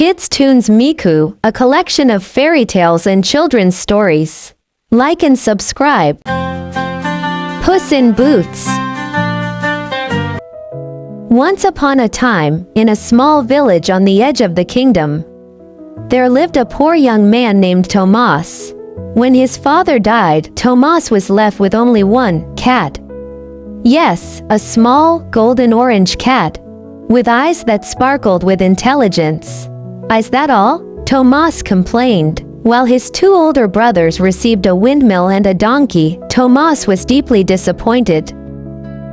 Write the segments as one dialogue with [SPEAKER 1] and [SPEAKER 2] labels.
[SPEAKER 1] Kids Tunes Miku, a collection of fairy tales and children's stories. Like and subscribe. Puss in Boots. Once upon a time, in a small village on the edge of the kingdom, there lived a poor young man named Tomás. When his father died, Tomás was left with only one cat. Yes, a small, golden-orange cat, with eyes that sparkled with intelligence. Is that all? Tomás complained. While his two older brothers received a windmill and a donkey, Tomás was deeply disappointed.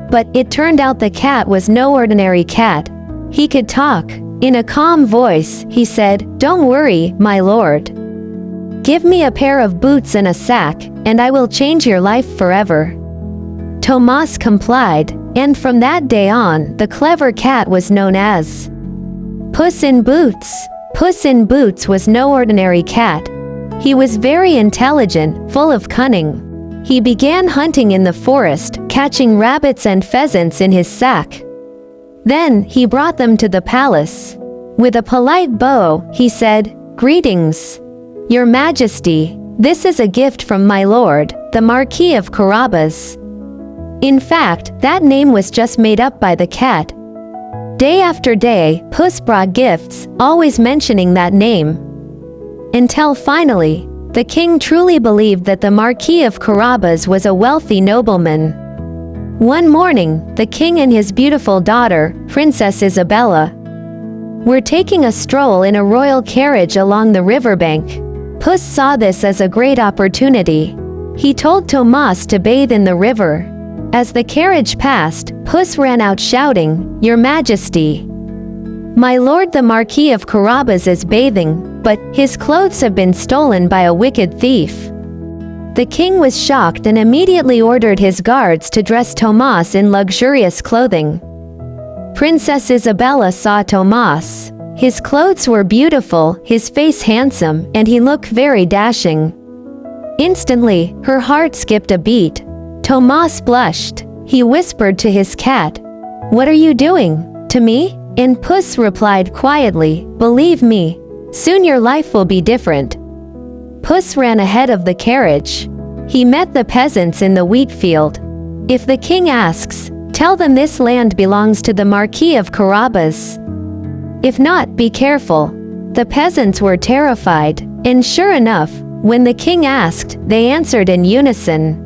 [SPEAKER 1] But it turned out the cat was no ordinary cat. He could talk. In a calm voice, he said, "Don't worry, my lord. Give me a pair of boots and a sack, and I will change your life forever." Tomás complied, and from that day on, the clever cat was known as Puss in Boots. Puss in Boots was no ordinary cat. He was very intelligent, full of cunning. He began hunting in the forest, catching rabbits and pheasants in his sack. Then, he brought them to the palace. With a polite bow, he said, "Greetings, Your Majesty. This is a gift from my lord, the Marquis of Carabas." In fact, that name was just made up by the cat. Day after day, Puss brought gifts, always mentioning that name. Until finally, the king truly believed that the Marquis of Carabas was a wealthy nobleman. One morning, the king and his beautiful daughter, Princess Isabella, were taking a stroll in a royal carriage along the riverbank. Puss saw this as a great opportunity. He told Tomás to bathe in the river. As the carriage passed, Puss ran out shouting, "Your Majesty, my lord the Marquis of Carabas is bathing, but his clothes have been stolen by a wicked thief." The king was shocked and immediately ordered his guards to dress Tomás in luxurious clothing. Princess Isabella saw Tomás. His clothes were beautiful, his face handsome, and he looked very dashing. Instantly, her heart skipped a beat. Tomás blushed. He whispered to his cat, "What are you doing? To me?" And Puss replied quietly, "Believe me, soon your life will be different." Puss ran ahead of the carriage. He met the peasants in the wheat field. "If the king asks, tell them this land belongs to the Marquis of Carabas. If not, be careful." The peasants were terrified, and sure enough, when the king asked, they answered in unison,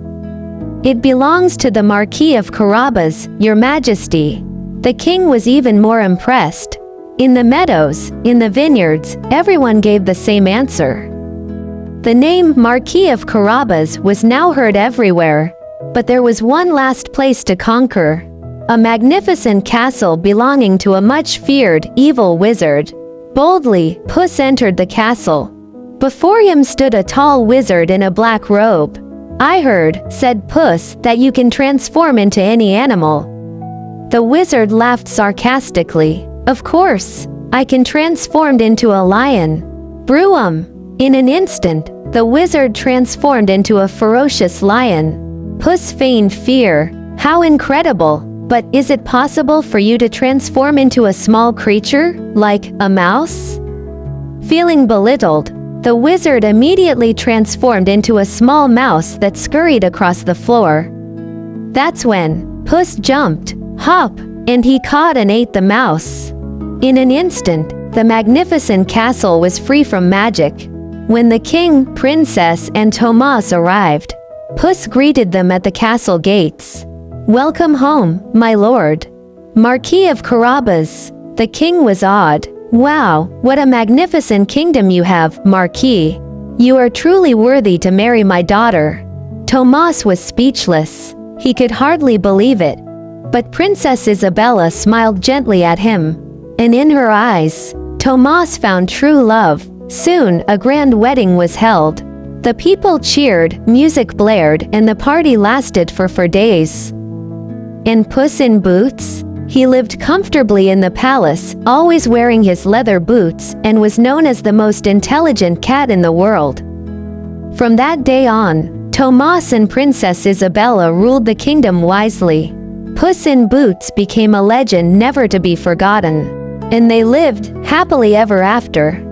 [SPEAKER 1] "It belongs to the Marquis of Carabas, Your Majesty." The king was even more impressed. In the meadows, in the vineyards, everyone gave the same answer. The name Marquis of Carabas was now heard everywhere. But there was one last place to conquer. A magnificent castle belonging to a much-feared, evil wizard. Boldly, Puss entered the castle. Before him stood a tall wizard in a black robe. "I heard," said Puss, "that you can transform into any animal." The wizard laughed sarcastically. "Of course, I can transform into a lion." Bruum! In an instant, the wizard transformed into a ferocious lion. Puss feigned fear. "How incredible! But is it possible for you to transform into a small creature, like a mouse?" Feeling belittled, the wizard immediately transformed into a small mouse that scurried across the floor. That's when Puss jumped, hop, and he caught and ate the mouse. In an instant, the magnificent castle was free from magic. When the king, princess, and Tomás arrived, Puss greeted them at the castle gates. "Welcome home, my lord. Marquis of Carabas." The king was awed. "Wow, what a magnificent kingdom you have, Marquis. You are truly worthy to marry my daughter." Tomás was speechless. He could hardly believe it. But Princess Isabella smiled gently at him. And in her eyes, Tomás found true love. Soon, a grand wedding was held. The people cheered, music blared, and the party lasted for days. And Puss in Boots? He lived comfortably in the palace, always wearing his leather boots, and was known as the most intelligent cat in the world. From that day on, Tomás and Princess Isabella ruled the kingdom wisely. Puss in Boots became a legend never to be forgotten. And they lived happily ever after.